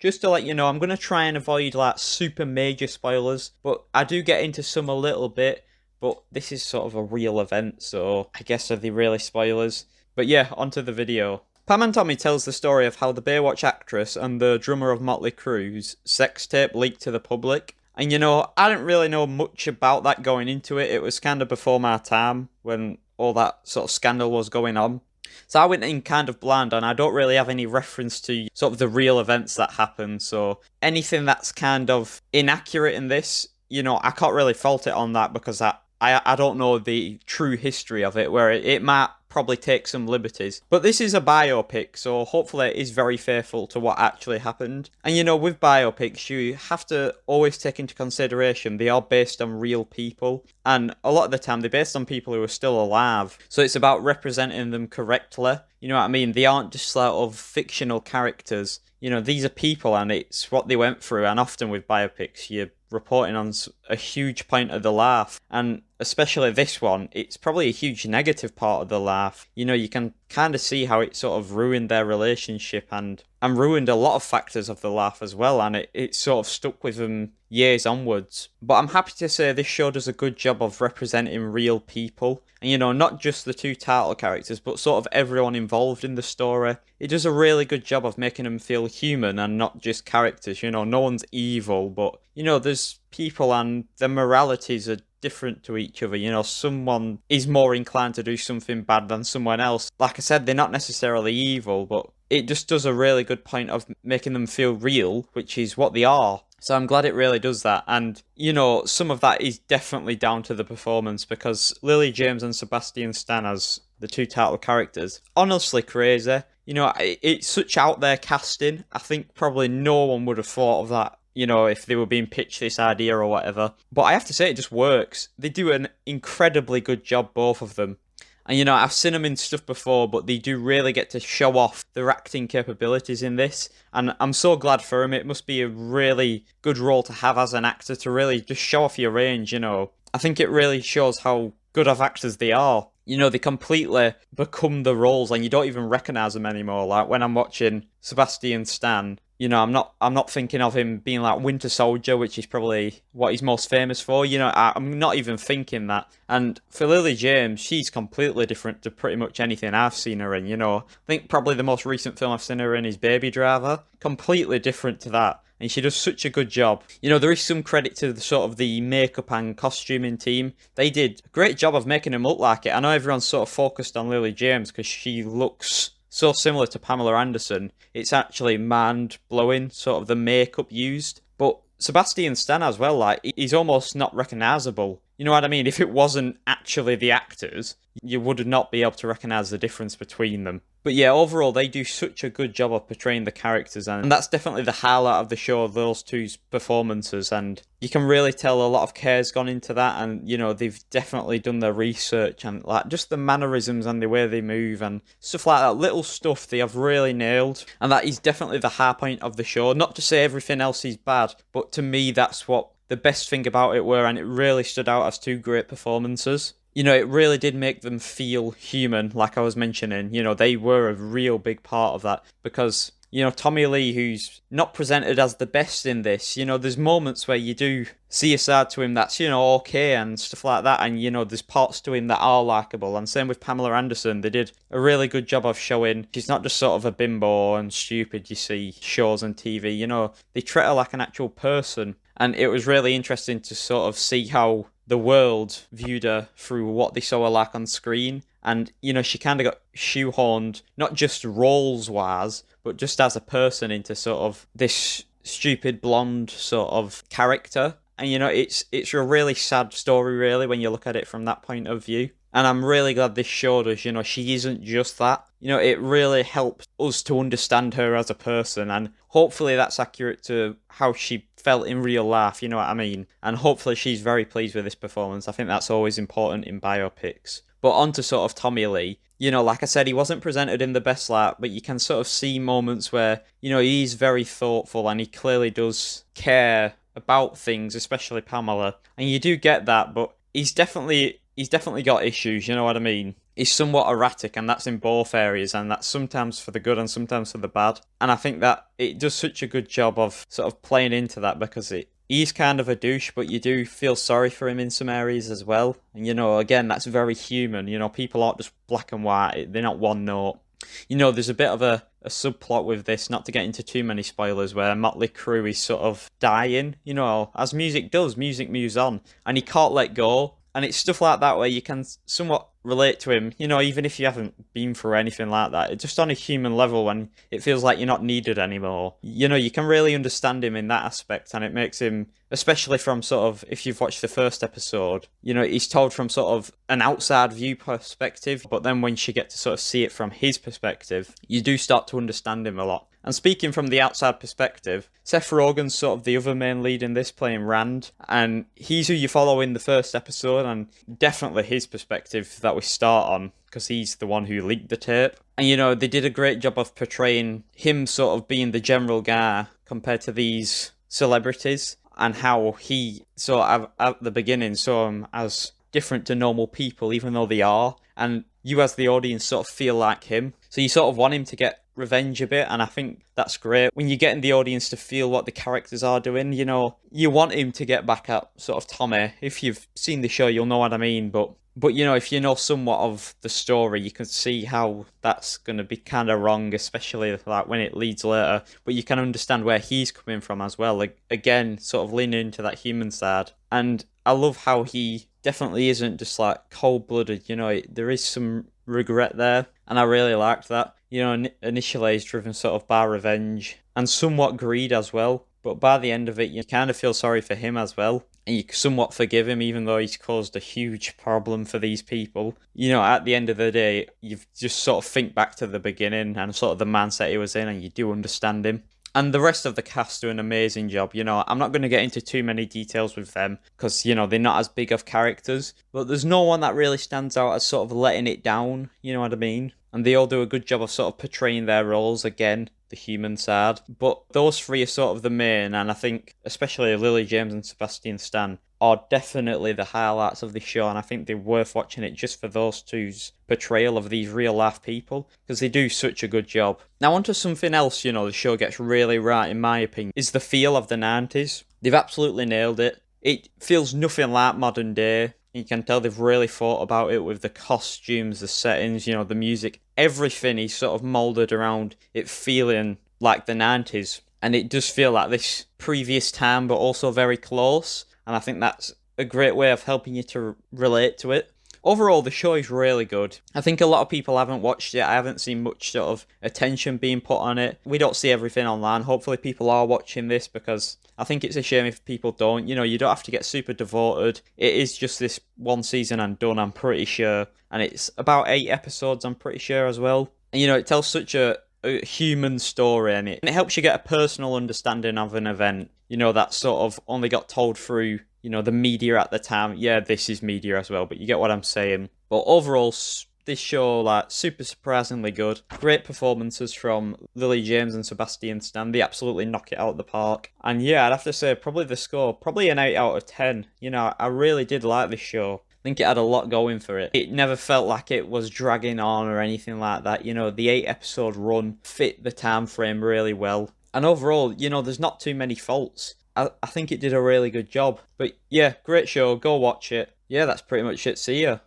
Just to let you know, I'm going to try and avoid like super major spoilers, but I do get into some a little bit. But this is sort of a real event, so I guess are they really spoilers? But yeah, onto the video. Pam and Tommy tells the story of how the Baywatch actress and the drummer of Motley Crue's sex tape leaked to the public. And I didn't really know much about that going into it. It was kind of before my time when all that sort of scandal was going on. So I went in kind of blind and I don't really have any reference to sort of the real events that happened. So anything that's kind of inaccurate in this, I can't really fault it on that because I don't know the true history of it, where it might probably take some liberties. But this is a biopic, so hopefully it is very faithful to what actually happened. And with biopics, you have to always take into consideration they are based on real people. And a lot of the time, they're based on people who are still alive. So it's about representing them correctly. You know what I mean? They aren't just sort of fictional characters. These are people and it's what they went through. And often with biopics, you're reporting on a huge point of the laugh. And especially this one, it's probably a huge negative part of the laugh. You can kind of see how it sort of ruined their relationship and ruined a lot of factors of the laugh as well. And it sort of stuck with them years onwards. But I'm happy to say this show does a good job of representing real people. And not just the two title characters, but sort of everyone involved in the story. It does a really good job of making them feel human and not just characters. No one's evil, but there's people and their moralities are different to each other. Someone is more inclined to do something bad than someone else. Like I said, they're not necessarily evil, but it just does a really good point of making them feel real, which is what they are. So I'm glad it really does that. And, some of that is definitely down to the performance because Lily James and Sebastian Stan as the two title characters, honestly crazy. It's such out there casting. I think probably no one would have thought of that if they were being pitched this idea or whatever. But I have to say, it just works. They do an incredibly good job, both of them. And I've seen them in stuff before, but they do really get to show off their acting capabilities in this. And I'm so glad for them. It must be a really good role to have as an actor to really just show off your range, I think it really shows how good of actors they are. They completely become the roles and you don't even recognise them anymore. Like when I'm watching Sebastian Stan, I'm not thinking of him being like Winter Soldier, which is probably what he's most famous for. I'm not even thinking that. And for Lily James, she's completely different to pretty much anything I've seen her in. I think probably the most recent film I've seen her in is Baby Driver. Completely different to that. And she does such a good job. There is some credit to the sort of the makeup and costuming team. They did a great job of making him look like it. I know everyone's sort of focused on Lily James because she looks so similar to Pamela Anderson. It's actually mind-blowing, sort of the makeup used. But Sebastian Stan as well, like, he's almost not recognisable. You know what I mean? If it wasn't actually the actors, you would not be able to recognise the difference between them. But yeah, overall, they do such a good job of portraying the characters, and that's definitely the highlight of the show, those two's performances, and you can really tell a lot of care's gone into that, and, they've definitely done their research, and, like, just the mannerisms and the way they move, and stuff like that, little stuff they have really nailed, and that is definitely the high point of the show. Not to say everything else is bad, but to me, that's what the best thing about it were, and it really stood out as two great performances. It really did make them feel human, like I was mentioning. They were a real big part of that because, Tommy Lee, who's not presented as the best in this, there's moments where you do see a side to him that's, okay and stuff like that. And, there's parts to him that are likeable. And same with Pamela Anderson. They did a really good job of showing she's not just sort of a bimbo and stupid you see shows on TV. They treat her like an actual person. And it was really interesting to sort of see how the world viewed her through what they saw her like on screen. And, she kind of got shoehorned, not just roles-wise, but just as a person into sort of this stupid blonde sort of character. And, it's a really sad story, really, when you look at it from that point of view. And I'm really glad this showed us, she isn't just that. It really helped us to understand her as a person. And hopefully that's accurate to how she felt in real life, you know what I mean? And hopefully she's very pleased with this performance. I think that's always important in biopics. But on to sort of Tommy Lee. Like I said, he wasn't presented in the best light, but you can sort of see moments where, he's very thoughtful and he clearly does care about things, especially Pamela. And you do get that, but he's definitely got issues, you know what I mean? is somewhat erratic, and that's in both areas, and that's sometimes for the good and sometimes for the bad. And I think that it does such a good job of sort of playing into that, because he's kind of a douche, but you do feel sorry for him in some areas as well. And again, that's very human. People aren't just black and white, they're not one note. There's a bit of a subplot with this, not to get into too many spoilers, where Motley Crue is sort of dying, as music does, music moves on, and he can't let go. And it's stuff like that where you can somewhat relate to him, even if you haven't been through anything like that. It's just on a human level, when it feels like you're not needed anymore. You can really understand him in that aspect, and it makes him, especially from sort of, if you've watched the first episode, he's told from sort of an outside view perspective, but then once you get to sort of see it from his perspective, you do start to understand him a lot. And speaking from the outside perspective, Seth Rogen's sort of the other main lead in this, playing Rand, and he's who you follow in the first episode, and definitely his perspective that we start on, because he's the one who leaked the tape. And they did a great job of portraying him sort of being the general guy compared to these celebrities, and how he sort of at the beginning saw him as different to normal people, even though they are, and you as the audience sort of feel like him, so you sort of want him to get revenge a bit. And I think that's great when you're getting the audience to feel what the characters are doing. You want him to get back at sort of Tommy. If you've seen the show, you'll know what I mean, but if you know somewhat of the story, you can see how that's going to be kind of wrong, especially like when it leads later. But you can understand where he's coming from as well. Like, again, sort of leaning into that human side. And I love how he definitely isn't just like cold-blooded. There is some regret there, and I really liked that. Initially he's driven sort of by revenge and somewhat greed as well, but by the end of it, you kind of feel sorry for him as well, and you somewhat forgive him, even though he's caused a huge problem for these people. At the end of the day, you just sort of think back to the beginning and sort of the mindset he was in, and you do understand him. And the rest of the cast do an amazing job. I'm not going to get into too many details with them, because, they're not as big of characters. But there's no one that really stands out as sort of letting it down, you know what I mean? And they all do a good job of sort of portraying their roles, again, the human side. But those three are sort of the main, and I think especially Lily James and Sebastian Stan are definitely the highlights of the show, and I think they're worth watching it just for those two's portrayal of these real life people, because they do such a good job. Now onto something else, the show gets really right, in my opinion, is the feel of the 90s. They've absolutely nailed it. It feels nothing like modern day. You can tell they've really thought about it with the costumes, the settings, the music. Everything is sort of moulded around it feeling like the 90s. And it does feel like this previous time, but also very close. And I think that's a great way of helping you to relate to it. Overall, the show is really good. I think a lot of people haven't watched it. I haven't seen much sort of attention being put on it. We don't see everything online. Hopefully people are watching this, because I think it's a shame if people don't. You don't have to get super devoted. It is just this one season and done, I'm pretty sure. And it's about 8 episodes, I'm pretty sure, as well. And it tells such a human story, and it helps you get a personal understanding of an event, that sort of only got told through the media at the time. Yeah, this is media as well, but you get what I'm saying. But overall, this show, like, super surprisingly good. Great performances from Lily James and Sebastian Stan. They absolutely knock it out of the park. And yeah, I'd have to say probably the score, probably an 8 out of 10. I really did like this show. I think it had a lot going for it. It never felt like it was dragging on or anything like that. The 8 episode run fit the time frame really well. And overall, there's not too many faults. I think it did a really good job. But yeah, great show. Go watch it. Yeah, that's pretty much it. See ya.